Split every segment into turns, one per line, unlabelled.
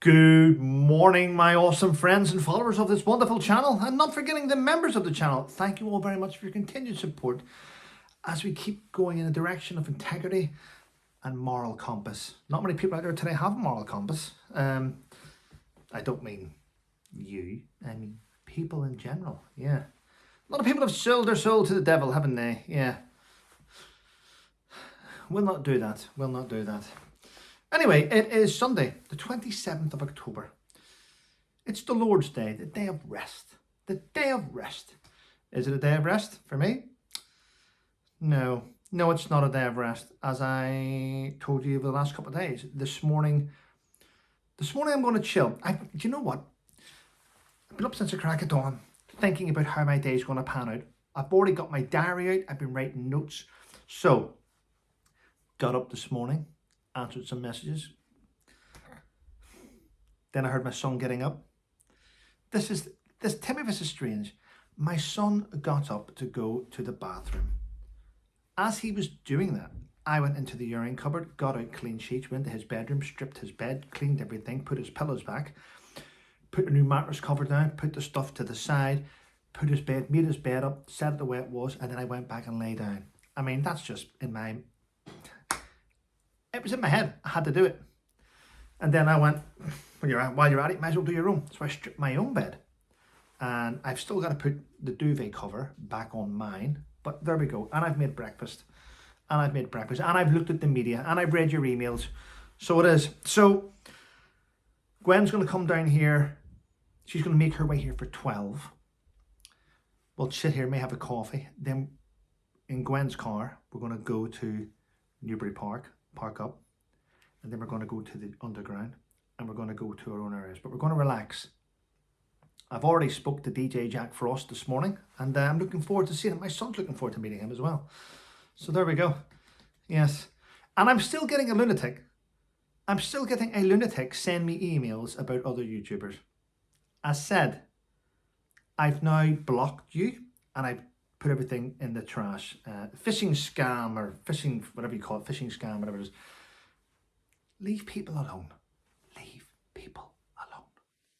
Good morning, my awesome friends and followers of this wonderful channel, and not forgetting the members of the channel. Thank you all very much for your continued support as we keep going in a direction of integrity and moral compass. Not many people out there today have a moral compass. I don't mean you, I mean people in general. Yeah. A lot of people have sold their soul to the devil, haven't they? Yeah. We'll not do that. We'll not do that. Anyway, it is Sunday, the 27th of October. It's the Lord's Day, the day of rest. The day of rest. Is it a day of rest for me? No, it's not a day of rest. As I told you over the last couple of days, this morning I'm going to chill. Do you know what? I've been up since the crack of dawn, thinking about how my day's going to pan out. I've already got my diary out. I've been writing notes. So, got up this morning, answered some messages. Then I heard my son getting up. Tell me this is strange. My son got up to go to the bathroom. As he was doing that, I went into the urine cupboard, got out clean sheets, went to his bedroom, stripped his bed, cleaned everything, put his pillows back, put a new mattress cover down, put the stuff to the side, made his bed up, set it the way it was, and then I went back and lay down. I mean, that's just it was in my head. I had to do it. And then I went, while you're at it, might as well do your own. So I stripped my own bed. And I've still got to put the duvet cover back on mine. But there we go. And I've made breakfast. And I've looked at the media. And I've read your emails. So it is. So Gwen's going to come down here. She's going to make her way here for 12. We'll sit here, may have a coffee. Then in Gwen's car, we're going to go to Newbury Park, park up. And then we're going to go to the underground. And we're going to go to our own areas. But we're going to relax. I've already spoke to DJ Jack Frost this morning, and I'm looking forward to seeing him. My son's looking forward to meeting him as well. So there we go. Yes. And I'm still getting a lunatic. Send me emails about other YouTubers. As said, I've now blocked you, and I've put everything in the trash. Phishing scam, or phishing, whatever you call it, phishing scam, whatever it is. Leave people alone. Leave people alone.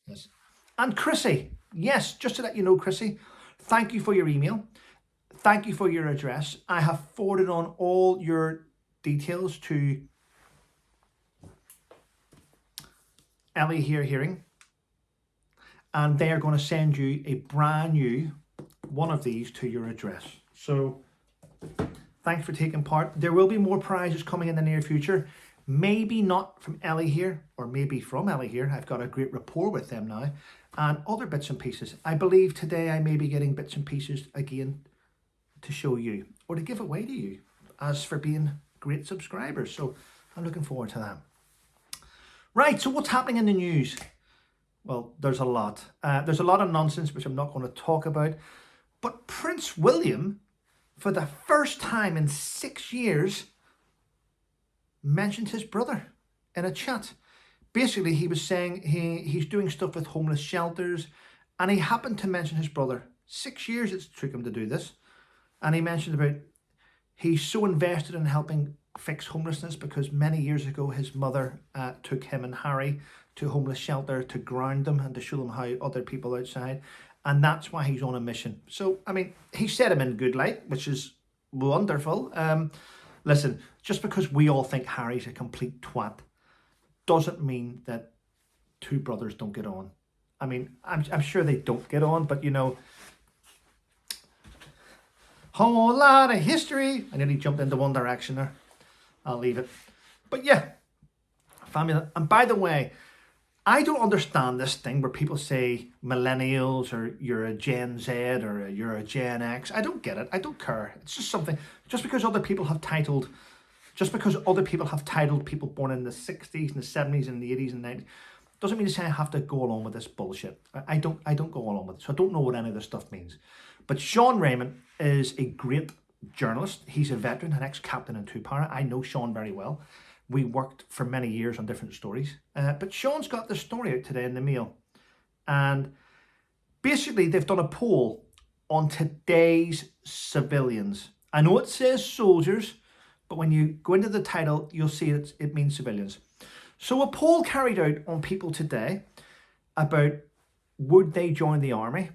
Yes. And Chrissy, yes, just to let you know, Chrissy, thank you for your email. Thank you for your address. I have forwarded on all your details to Ellie here Hearing. And they are going to send you a brand new one of these to your address. So thanks for taking part. There will be more prizes coming in the near future. Maybe not from Ellie here, or maybe from Ellie here. I've got a great rapport with them now. And other bits and pieces. I believe today I may be getting bits and pieces again to show you, or to give away to you, as for being great subscribers. So I'm looking forward to that. Right, so what's happening in the news? Well, there's a lot. There's a lot of nonsense, which I'm not going to talk about. But Prince William, for the first time in 6 years, mentioned his brother in a chat. Basically, he was saying he's doing stuff with homeless shelters, and he happened to mention his brother. 6 years it took him to do this. And he mentioned about he's so invested in helping fix homelessness because many years ago his mother took him and Harry to a homeless shelter to ground them and to show them how other people outside. And that's why he's on a mission. So, I mean, he set him in good light, which is wonderful. Listen, just because we all think Harry's a complete twat doesn't mean that two brothers don't get on. I mean, I'm sure they don't get on, but you know, whole lot of history. I nearly jumped into One Direction there. I'll leave it. But yeah, family. And by the way, I don't understand this thing where people say millennials, or you're a Gen Z, or you're a Gen X. I don't get it. I don't care. It's just something. Just because other people have titled people born in the 60s and the 70s and the 80s and 90s doesn't mean to say I have to go along with this bullshit. I don't go along with it. So I don't know what any of this stuff means. But Sean Raymond is a great journalist. He's a veteran, an ex-captain in Two Para. I know Sean very well. We worked for many years on different stories. But Sean's got this story out today in the Mail. And basically they've done a poll on today's civilians. I know it says soldiers, but when you go into the title, you'll see it means civilians. So a poll carried out on people today about would they join the army.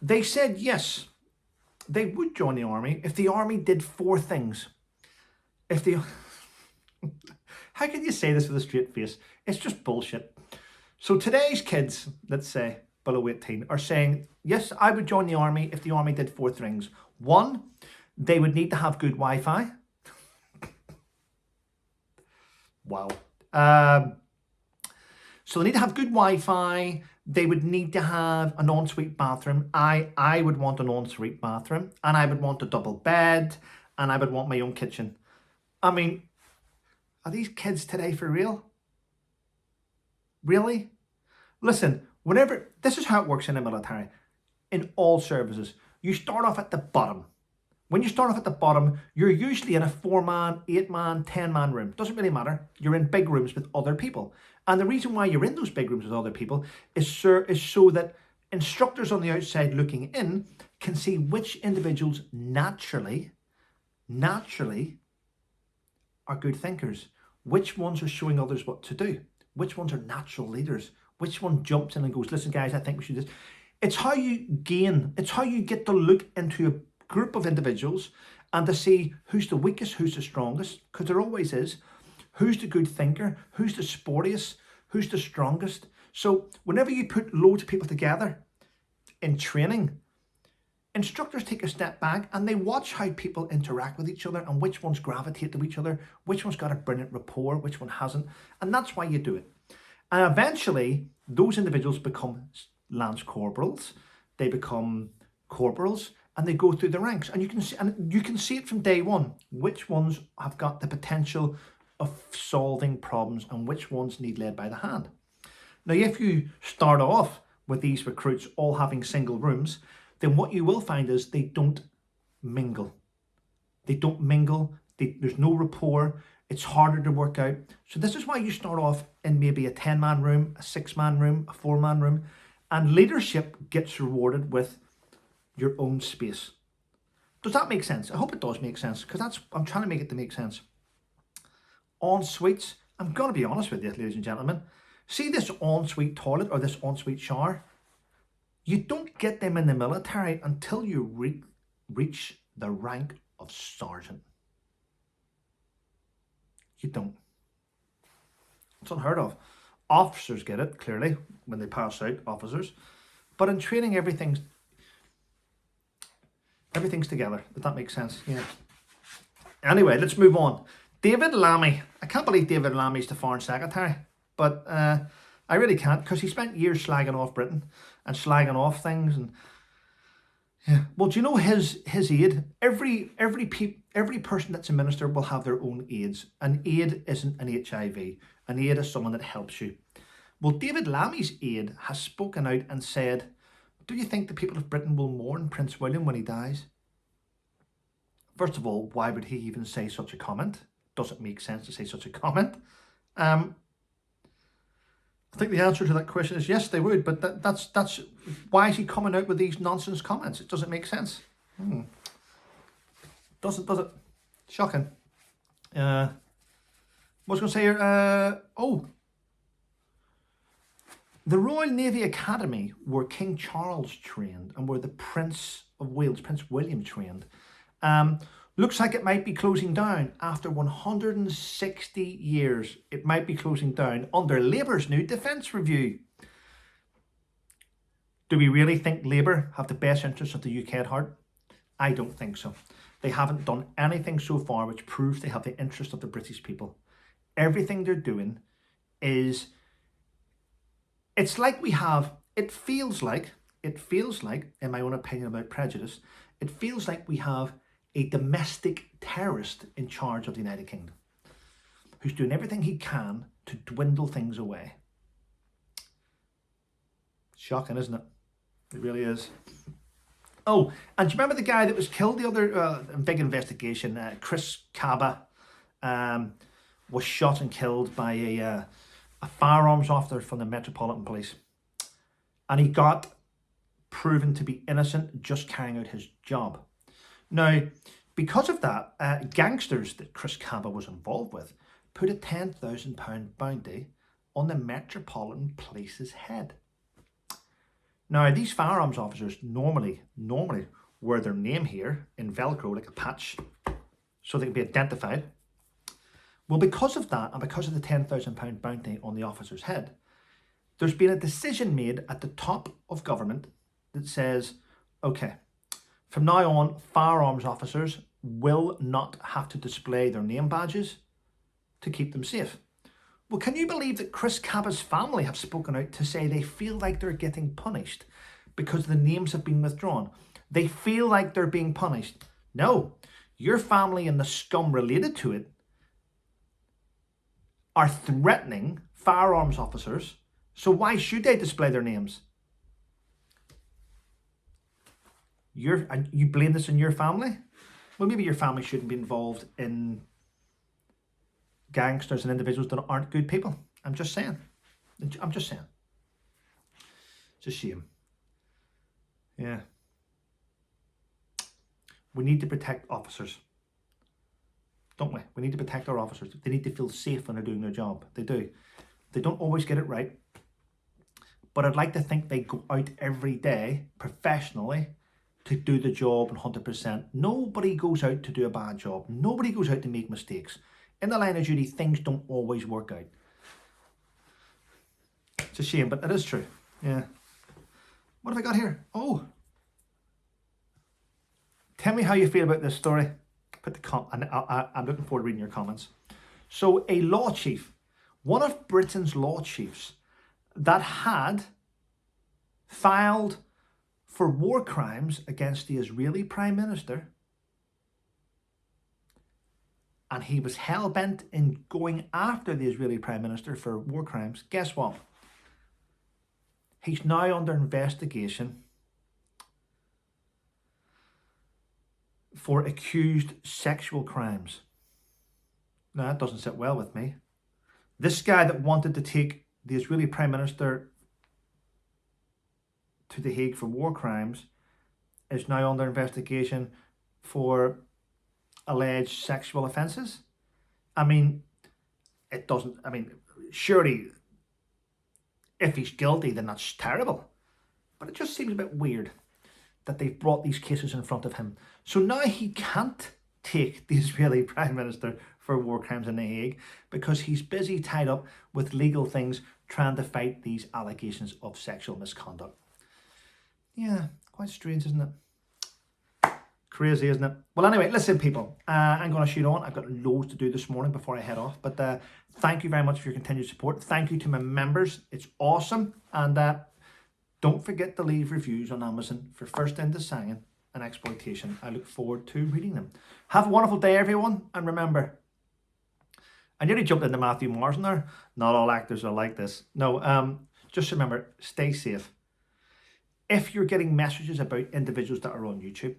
They said yes, they would join the army if the army did 4 things. If the How can you say this with a straight face? It's just bullshit. So today's kids, let's say below 18, are saying, yes, I would join the army if the army did 4 things. 1, they would need to have good Wi-Fi. Wow. So they need to have good Wi-Fi. They would need to have an ensuite bathroom. I would want an ensuite bathroom, and I would want a double bed, and I would want my own kitchen. I mean, are these kids today for real? Really? Listen, this is how it works in the military, in all services. You start off at the bottom. When you start off at the bottom, you're usually in a 4-man, 8-man, 10-man room. Doesn't really matter. You're in big rooms with other people. And the reason why you're in those big rooms with other people is so that instructors on the outside looking in can see which individuals naturally are good thinkers. Which ones are showing others what to do. Which ones are natural leaders. Which one jumps in and goes, listen guys, I think we should do this. It's how you get to look into a group of individuals and to see who's the weakest, who's the strongest, because there always is. Who's the good thinker, who's the sportiest, who's the strongest. So whenever you put loads of people together in training, instructors take a step back and they watch how people interact with each other and which ones gravitate to each other, which one's got a brilliant rapport, which one hasn't. And that's why you do it. And eventually those individuals become lance corporals, they become corporals, and they go through the ranks. And you can see it from day one, which ones have got the potential of solving problems and which ones need led by the hand. Now, if you start off with these recruits all having single rooms, then what you will find is they don't mingle. There's no rapport. It's harder to work out. So this is why you start off in maybe a 10-man room, a 6-man room, a 4-man room, and leadership gets rewarded with your own space. Does that make sense? I hope it does make sense, because I'm trying to make it to make sense. En-suites, I'm going to be honest with you, ladies and gentlemen. See this en-suite toilet or this en-suite shower? You don't get them in the military until you reach the rank of sergeant. You don't. It's unheard of. Officers get it, clearly, when they pass out, officers. But in training, everything's together. Does that make sense? Yeah. Anyway, let's move on. David Lammy. I can't believe David Lammy's the Foreign Secretary. But I really can't, because he spent years slagging off Britain and slagging off things. And yeah. Well, do you know his aid? Every person that's a minister will have their own aides. An aide isn't an HIV. An aide is someone that helps you. Well, David Lammy's aide has spoken out and said, do you think the people of Britain will mourn Prince William when he dies? First of all, why would he even say such a comment? Doesn't make sense to say such a comment. I think the answer to that question is yes, they would, but that's why is he coming out with these nonsense comments? It doesn't make sense. Does it? Shocking. What was I going to say here? The Royal Navy Academy, where King Charles trained and where the Prince of Wales, Prince William, trained, looks like it might be closing down after 160 years. It might be closing down under Labour's new defence review. Do we really think Labour have the best interests of the UK at heart? I don't think so. They haven't done anything so far which proves they have the interest of the British people. Everything they're doing is... It's like it feels like, in my own opinion about prejudice, it feels like we have a domestic terrorist in charge of the United Kingdom who's doing everything he can to dwindle things away. Shocking, isn't it? It really is. Oh, and do you remember the guy that was killed the other big investigation? Chris Kaba was shot and killed by a firearms officer from the Metropolitan Police. And he got proven to be innocent, just carrying out his job. Now, because of that, gangsters that Chris Kaba was involved with put a £10,000 bounty on the Metropolitan Police's head. Now, these firearms officers normally wear their name here in Velcro like a patch so they can be identified. Well, because of that and because of the £10,000 bounty on the officer's head, there's been a decision made at the top of government that says, okay, from now on, firearms officers will not have to display their name badges to keep them safe. Well, can you believe that Chris Cabba's family have spoken out to say they feel like they're getting punished because the names have been withdrawn? They feel like they're being punished. No, your family and the scum related to it are threatening firearms officers, so why should they display their names? You blame this on your family? Well, maybe your family shouldn't be involved in gangsters and individuals that aren't good people. I'm just saying. It's a shame. Yeah. We need to protect officers, don't we? We need to protect our officers. They need to feel safe when they're doing their job. They do. They don't always get it right, but I'd like to think they go out every day professionally to do the job 100%. Nobody goes out to do a bad job. Nobody goes out to make mistakes. In the line of duty, things don't always work out. It's a shame, but it is true. Yeah. What have I got here? Oh. Tell me how you feel about this story. Put the I'm looking forward to reading your comments. So a law chief, one of Britain's law chiefs that had filed for war crimes against the Israeli Prime Minister, and he was hell-bent in going after the Israeli Prime Minister for war crimes. Guess what? He's now under investigation for accused sexual crimes. Now, that doesn't sit well with me. This guy that wanted to take the Israeli Prime Minister to The Hague for war crimes is now under investigation for alleged sexual offences. I mean, surely if he's guilty, then that's terrible. But it just seems a bit weird that they've brought these cases in front of him. So now he can't take the Israeli Prime Minister for war crimes in The Hague because he's busy tied up with legal things trying to fight these allegations of sexual misconduct. Yeah, quite strange, isn't it? Crazy, isn't it? Well, anyway, listen, people, I'm going to shoot on. I've got loads to do this morning before I head off. But thank you very much for your continued support. Thank you to my members. It's awesome. And don't forget to leave reviews on Amazon for First Into Singing and Exploitation. I look forward to reading them. Have a wonderful day, everyone. And remember, I nearly jumped into Matthew Morrison there. Not all actors are like this. No, just remember, stay safe. If you're getting messages about individuals that are on YouTube,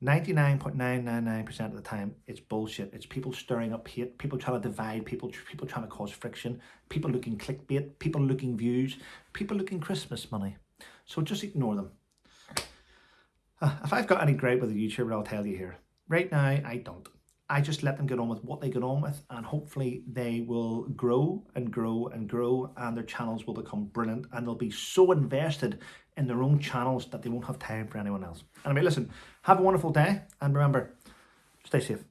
99.999% of the time, it's bullshit. It's people stirring up hate, people trying to divide, people trying to cause friction, people looking clickbait, people looking views, people looking Christmas money. So just ignore them. If I've got any gripe with a YouTuber, I'll tell you here. Right now, I don't. I just let them get on with what they get on with, and hopefully they will grow and grow and grow, and their channels will become brilliant, and they'll be so invested in their own channels that they won't have time for anyone else. Anyway, listen, have a wonderful day, and remember, stay safe.